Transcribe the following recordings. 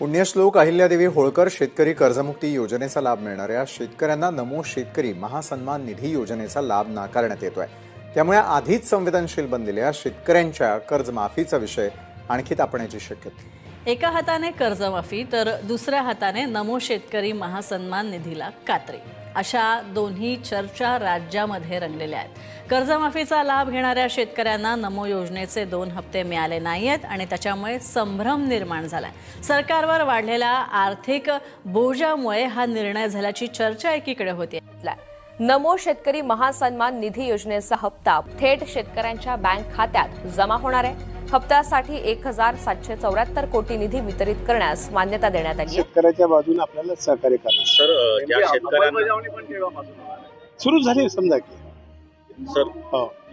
पुण्यश्लोक अहिल्यादेवी होळकर शेतकरी कर्जमुक्ती योजनेचा लाभ मिळणाऱ्या शेतकऱ्यांना नमो शेतकरी महासन्मान निधी योजनेचा लाभ नाकारण्यात येतोय। त्यामुळे आधीच संवेदनशील बनलेल्या शेतकऱ्यांच्या कर्जमाफीचा विषय आणखी तापण्याची शक्यता। एका हाताने कर्जमाफी तर दुसऱ्या हाताने नमो शेतकरी महासन्मान निधीला कात्री, अशा दोन्ही चर्चा राज्यामध्ये रंगलेल्या आहेत। कर्जमाफीचा लाभ घेणाऱ्या शेतकऱ्यांना नमो योजनेचे 2 हप्ते मिळाले नाहीयेत आणि त्याच्यामुळे संभ्रम निर्माण झालाय। सरकारवर वाढलेल्या आर्थिक बोजामुळे हा निर्णय झाल्याची चर्चा एकीकडे होते। नमो शेतकरी महासन्मान निधी योजनेचा हप्ता थेट शेतकऱ्यांच्या बँक खात्यात जमा होणार आहे। हप्त्यासाठी 1774 कोटी निधी वितरित करण्यास मान्यता देण्यात आली आहे। शेतकऱ्याच्या बाजूने आपल्याला सहकार्य करायचं। सर, ज्या शेतकऱ्यांना सुरू झाली समजा की सर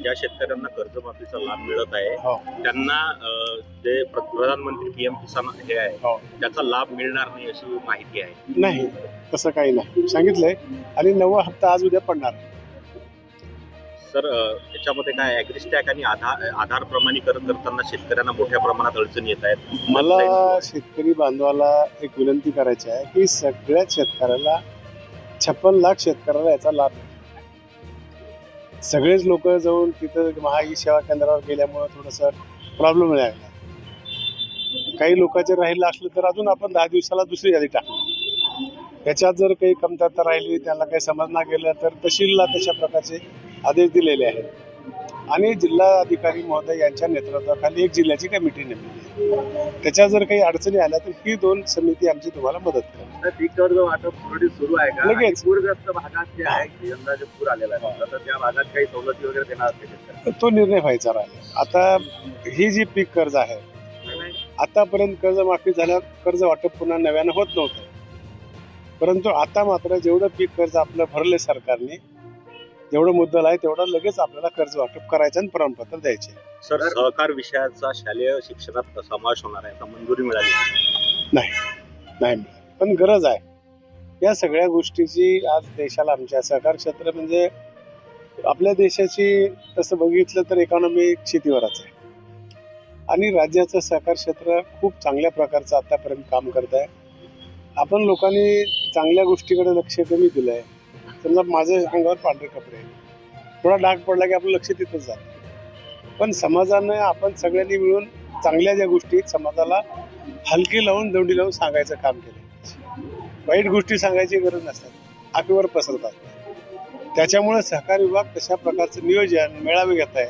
ज्या शेतकऱ्यांना कर्जमाफीचा लाभ मिळत आहे त्यांना जे प्रधानमंत्री पीएम किसान हे आहे त्याचा लाभ मिळणार नाही अशी माहिती आहे। नाही, तसं काही नाही सांगितलंय आणि 9वा हप्ता आज उद्या पडणार। सर, याच्यामध्ये काय ॲग्रिस्टॅक आणि आधार प्रमाणीकरण करताना शेतकऱ्यांना मोठ्या प्रमाणात अडचणी येत आहेत। मला शेतकरी बांधवाला एक विनंती करायची आहे की सगळ्याच शेतकऱ्याला 56 लाख शेतकऱ्याला याचा लाभ मिळतो। सगळेच लोक जाऊन तिथं महाई सेवा केंद्रावर गेल्यामुळे थोडंसं प्रॉब्लेम लागला। काही लोकांचे राहिलं असलं तर अजून आपण 10 दिवसाला दुसरी यादी टाकली। त्याच्यात जर काही कमतरता राहिली, त्याला काही समजणं गेलं तर तहसीलला तशा प्रकारचे आदेश दिलेले आहेत आणि जिल्हा अधिकारी महोदय यांच्या नेतृत्वाखाली एक जिल्ह्याची कमिटी नेमली आहे। त्याच्या जर काही अडचणी आल्या तर ही 2 समिती आमची तुम्हाला मदत करेल। पीक कर्ज वाटप सुरू आहे का? लगेच पूरग्रस्त भागात जे आहे की अंदाजे पूर आलेला आहे तर त्या भागात काही सवलती वगैरे देणार असते? तो निर्णय व्हायचा राहिला। आता ही जी पीक कर्ज आहे, आतापर्यंत कर्जमाफी झाल्या कर्ज वाटप पुन्हा नव्यानं होत नव्हतं, परंतु आता मात्र जेवढं पीक कर्ज आपलं भरले सरकारने, जेवढं मुद्दल आहे तेवढं लगेच आपल्याला कर्ज वाटप करायचं आणि प्रमाणपत्र द्यायचे। सर, सहकार विषयाचा शालेय शिक्षणात समावेश होणार आहे, मंजुरी मिळाली नाही, पण गरज आहे या सगळ्या गोष्टीची। आज देशाला आमच्या सहकार क्षेत्र म्हणजे आपल्या देशाची तसं बघितलं तर इकॉनॉमी शेतीवरच आहे आणि राज्याचं सहकार क्षेत्र खूप चांगल्या प्रकारचं आतापर्यंत काम करत आहे। आपण लोकांनी चांगल्या गोष्टीकडे लक्ष कमी दिलं आहे। समजा माझ्या अंगावर पांढरे कपडे, थोडा डाग पडला की आपलं लक्ष तिथंच जातं, पण समाजानं आपण सगळ्यांनी मिळून चांगल्या ज्या गोष्टी समाजाला हलकी लावून दौंडी लावून सांगायचं काम केलं। वाईट गोष्टी सांगायची गरज नसतात, आकवर पसरतात। त्याच्यामुळे सहकार विभाग तशा प्रकारचं नियोजन मेळावे घेत आहे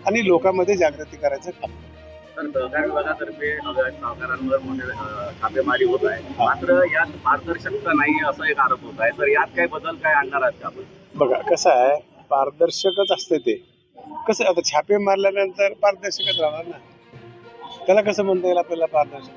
आणि लोकांमध्ये जागृती करायचं काम करत आहे। सहकार विभागातर्फे सहकारांवर छापेमारी होत आहे, मात्र यात पारदर्शकता नाही असा एक आरोप होत आहे। तर यात काय बदल काय आणणार आहेत आपण? बघा कसं आहे, पारदर्शकच असते ते। कसं आता छापे मारल्यानंतर पारदर्शकच राहणार ना, त्याला कसं म्हणता येईल आपल्याला पारदर्शक?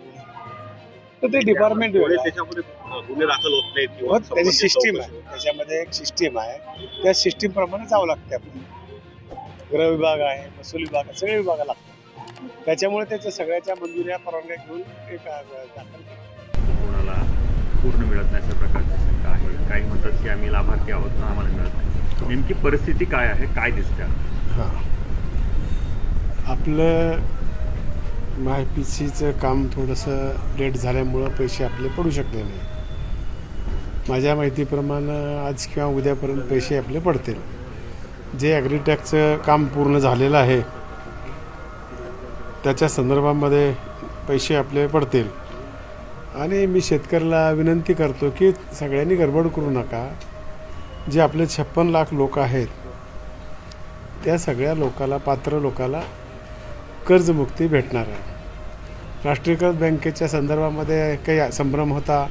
तर ते डिपार्टमेंट त्याच्यामध्ये गुन्हे दाखल होत नाहीत किंवा त्याची सिस्टीम आहे, त्याच्यामध्ये एक सिस्टीम आहे, त्या सिस्टीम प्रमाणे जावं लागते आपल्याला। गृह विभाग आहे, महसूल विभाग आहे, सगळे विभाग लागतात। त्याच्यामुळे त्याच्या सगळ्याच्या मंजुऱ्या परवानग्या घेऊन एक दाखल कोणाला पूर्ण मिळत नाही अशा प्रकारची शंका आहे। काही म्हणतात की आम्ही लाभार्थी आहोत पण आम्हाला मिळत नाही। नेमकी परिस्थिती काय आहे, काय दिसते? आपलं माहितीचं काम थोडंसं लेट झाल्यामुळं पैसे आपले पडू शकले नाही। माझ्या माहितीप्रमाणे आज किंवा उद्यापर्यंत पैसे आपले पडतील। जे ॲग्रीटॅक्सचं काम पूर्ण झालेलं आहे त्याच्या संदर्भामध्ये पैसे आपले पडतील आणि मी शेतकऱ्याला विनंती करतो की सगळ्यांनी गडबड करू नका। जे आपले 56 लाख लोक आहेत त्या सगळ्या लोकाला, पात्र लोकाला कर्जमुक्ती भेटणार आहे। राष्ट्रीयकृत बँकेच्या संदर्भामध्ये काही संभ्रम होता,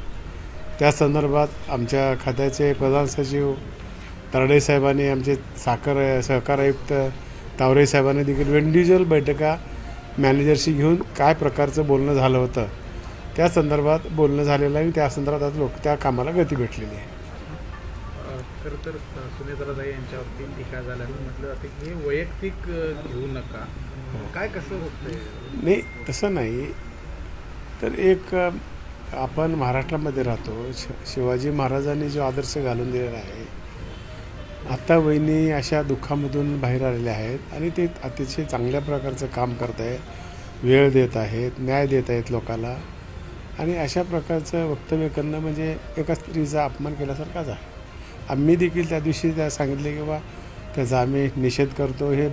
त्या संदर्भात आमच्या खात्याचे प्रधान सचिव तरडे साहेबांनी, आमचे सहकार आयुक्त तावरे साहेबांनी देखील इंडिव्हिज्युअल बैठका मॅनेजरशी घेऊन काय प्रकारचं बोलणं झालं होतं त्या संदर्भात बोलणं झालेलं आहे आणि त्या संदर्भात आता त्या कामाला गती भेटलेली आहे। खरं तर सुनेत्राताई यांच्यावरती टीका झाल्यानं म्हटलं जाते की हे वैयक्तिक घेऊ नका, काय कसं होतंय? नाही, तसं नाही। तर एक आपण महाराष्ट्रामध्ये राहतो, शिवाजी महाराजांनी जो आदर्श घालून दिलेला आहे, आता वहिनी अशा दुःखामधून बाहेर आलेल्या आहेत आणि ते अतिशय चांगल्या प्रकारचं काम करत आहे, वेळ देत आहेत, न्याय देत आहेत लोकाला आणि अशा प्रकारचं वक्तव्य करणं म्हणजे एका स्त्रीचा अपमान केल्यासारखाच आहे. आम्ही देखील त्या दिवशी त्या सांगितले की बा त्याचा आम्ही निषेध करतो. हे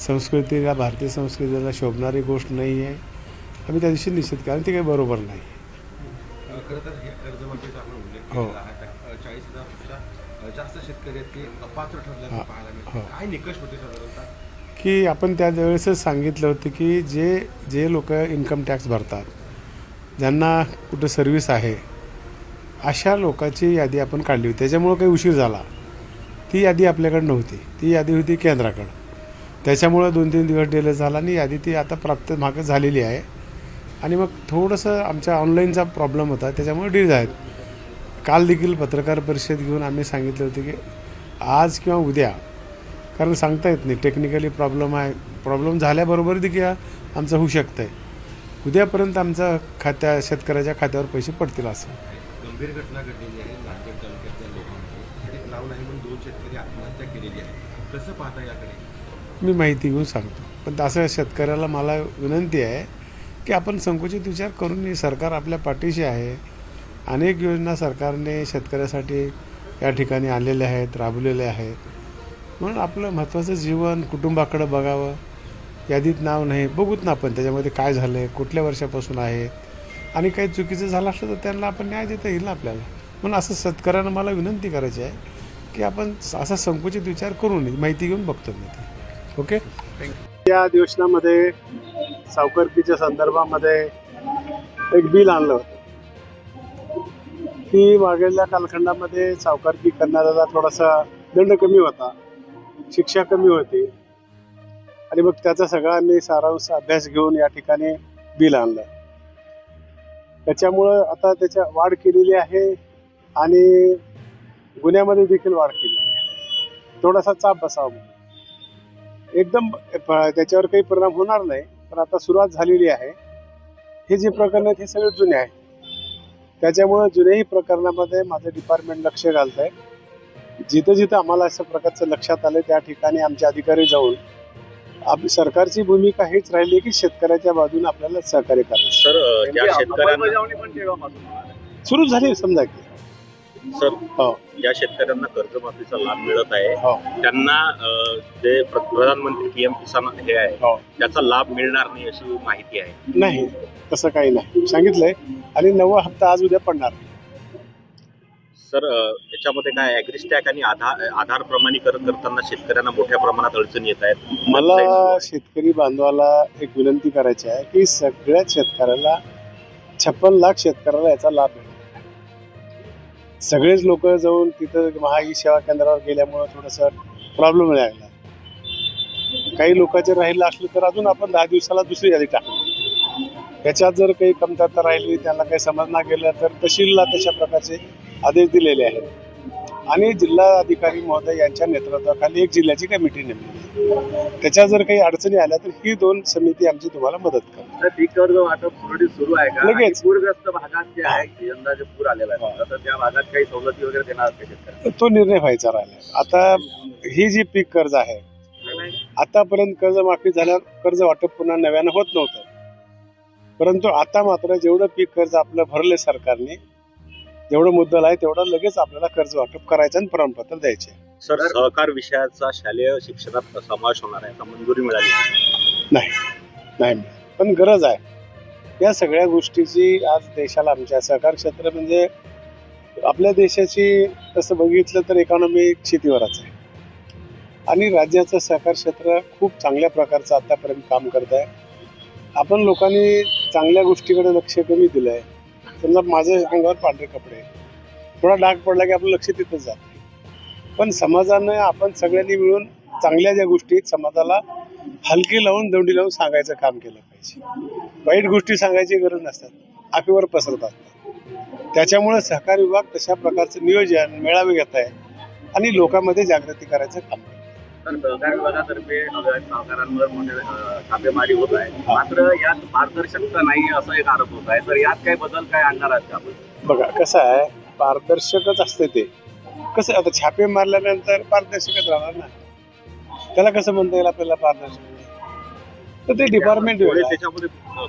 संस्कृतीला, भारतीय संस्कृतीला शोभणारी गोष्ट नाही आहे. आम्ही त्या दिवशी निषेध कारण ते काही बरोबर नाही. खरं तर हे कर्जमाफीचा आपण उल्लेख हो. केलेला आहे. 40,000पेक्षा जास्त शेतकरी आहेत की अपात्र ठरल्याचं पाहायला हो. मिळतं. काय निकष होते साधारणतः? की आपण त्या वेळेसच सांगितलं होतं की जे लोक इन्कम टॅक्स भरतात, ज्यांना कुठं सर्व्हिस आहे, अशा लोकांची यादी आपण काढली होती. त्याच्यामुळं काही उशीर झाला. ती यादी आपल्याकडे नव्हती. ती यादी होती केंद्राकडं. त्याच्यामुळं 2-3 दिवस डिले झाला आणि यादी ती आता प्राप्त मागे झालेली आहे. आणि मग थोडंसं आमच्या ऑनलाईनचा प्रॉब्लेम होता, त्याच्यामुळे डिले आहेत. काल देखील पत्रकार परिषद घेऊन आम्ही सांगितले होते की आज किंवा उद्या, कारण सांगता येत नाही, टेक्निकली प्रॉब्लेम आहे. प्रॉब्लेम झाल्याबरोबर देखील आमचं होऊ शकतं आहे. उद्यापर्यंत आमचा शेतकऱ्याच्या खात्यावर पैसे पडतील असं. गंभीर घटना घडलेली आहे नांदेड तालुक्यातल्या लोकांमध्ये. एक नाव नाही म्हणून 2 शेतकरी आत्महत्या केलेली आहे. कसं पाहता याकडे? मी माहिती घेऊन सांगतो. पण असं शेतकऱ्याला मला विनंती आहे की आपण संकुचित विचार करून नये. सरकार आपल्या पाठीशी आहे. अनेक योजना सरकारने शेतकऱ्यासाठी या ठिकाणी आलेल्या आहेत, राबवलेल्या आहेत. म्हणून आपलं महत्त्वाचं जीवन कुटुंबाकडे बघावं. यादीत नाव नाही, बघूत ना आपण त्याच्यामध्ये काय झालं आहे, कुठल्या वर्षापासून आहे, आणि काही चुकीचं झालं असलं तर त्यांना आपण न्याय देता येईल ना आपल्याला. म्हणून असं शेतकऱ्यांना मला विनंती करायची आहे की आपण असा संकुचित विचार करू नये. माहिती घेऊन बघतो मी ते. ओके. या अधिवेशनामध्ये सावकारकीच्या संदर्भामध्ये एक बिल आणलं होतं की मागील कालखंडामध्ये सावकारकी करणाऱ्याला थोडासा दंड कमी होता, शिक्षा कमी होती. आणि मग त्याचा सगळा आम्ही सारांश अभ्यास घेऊन या ठिकाणी बिल आणलं. त्याच्यामुळं आता त्याच्या वाढ केलेली आहे आणि गुन्ह्यामध्ये देखील वाढ केलेली आहे. थोडासा चाप बसावा म्हणून. एकदम त्याच्यावर काही परिणाम होणार नाही, पण आता सुरुवात झालेली आहे. हे जे प्रकरण आहेत हे सगळे जुने आहेत. त्याच्यामुळं जुन्याही प्रकरणामध्ये माझं डिपार्टमेंट लक्ष घालत आहे. जिथं जिथं आम्हाला असं प्रकारचं लक्षात आलं त्या ठिकाणी आमचे अधिकारी जाऊन आपली सरकारची भूमिका हेच राहिली की शेतकऱ्याच्या बाजूने आपल्याला सहकार्य करायचं. सर, ज्या शेतकऱ्यांना सुरू झाली समजा की सर हो ज्या शेतकऱ्यांना कर्जमाफीचा लाभ मिळत आहे हो त्यांना जे प्रधानमंत्री पीएम किसान हे आहे हो त्याचा लाभ मिळणार नाही अशी माहिती आहे. नाही, तसं काही नाही सांगितलंय. आणि 9वा हप्ता आज उद्या पडणार. सर, याच्यामध्ये काय ॲग्रिस्टॅक आणि आधार प्रमाणीकरण करताना शेतकऱ्यांना मोठ्या प्रमाणात अडचणी येत आहेत. मला शेतकरी बांधवाला एक विनंती करायची आहे की सगळ्याच शेतकऱ्याला 56 लाख शेतकऱ्याला याचा लाभ मिळेल. सगळेच लोक जाऊन तिथं ई सेवा केंद्रावर गेल्यामुळे थोडंसं प्रॉब्लेम लागला. काही लोकांचे राहिलं असलं तर अजून आपण 10 दिवसाला दुसरी यादी टाकली. त्याच्यात जर काही कमतरता राहिली, त्यांना काही समजणार गेलं तर तहसीलला तशा प्रकारचे आदेश दिलेले आहेत. आणि जिल्हा अधिकारी महोदय यांच्या नेतृत्वाखाली एक जिल्ह्याची कमिटी नेमली. त्याच्यात जर काही अडचणी आल्या तर ही 2 समिती आमची तुम्हाला मदत करते. पीक कर्ज वाटप सुरू आहे का? लगेच. पूरग्रस्त भागात जे आहे यंदा जे पूर आलेला आहे तर त्या भागात काही सवलती वगैरे देणार का शेतकऱ्यांना? तो निर्णय व्हायचा राहिला. आता ही जी पीक कर्ज आहे, आतापर्यंत कर्जमाफी झाल्यावर कर्ज वाटप पुन्हा नव्यानं होत नव्हतं. परंतु आता मात्र जेवढं पीक कर्ज आपलं भरले सरकारने, जेवढं मुद्दल आहे तेवढं लगेच आपल्याला कर्ज वाटप करायचं आणि प्रमाणपत्र द्यायचे. सर, सहकार विषयाचा शालेय शिक्षणात समावेश होणार आहे का? मंजुरी मिळाली? नाही, पण गरज आहे. या सगळ्या गोष्टीची आज देशाला, आमच्या सहकार क्षेत्र म्हणजे आपल्या देशाची तसं बघितलं तर इकॉनॉमी शेतीवरच आहे. आणि राज्याचं सहकार क्षेत्र खूप चांगल्या प्रकारचं आतापर्यंत काम करत आहे. आपण लोकांनी चांगल्या गोष्टीकडे लक्ष कमी दिलं आहे. समजा माझ्या अंगावर पांढरे कपडे, थोडा डाग पडला की आपलं लक्ष तिथंच जातं. पण समाजानं आपण सगळ्यांनी मिळून चांगल्या ज्या गोष्टी आहेत समाजाला हलकी लावून दंडी लावून सांगायचं काम केलं पाहिजे. वाईट गोष्टी सांगायची गरज नसतात, आपल्यावर पसरत असतात. त्याच्यामुळे सहकार विभाग तशा प्रकारचं नियोजन मेळावे घेत आहे आणि लोकांमध्ये जागृती करायचं काम करत. तर सहकार विभागातर्फे सहकारांवर मोठे छापेमारी होत आहे, मात्र यात पारदर्शकता नाही असा एक आरोप होत आहे. तर यात काही बदल काय आणणार आहेत का आपण? बघा कसं आहे, पारदर्शकच असते ते. कसं आता छापे मारल्यानंतर पारदर्शकच राहणार ना. त्याला कसं म्हणता येईल आपल्याला पारदर्शक? तर ते डिपार्टमेंट त्याच्यामध्ये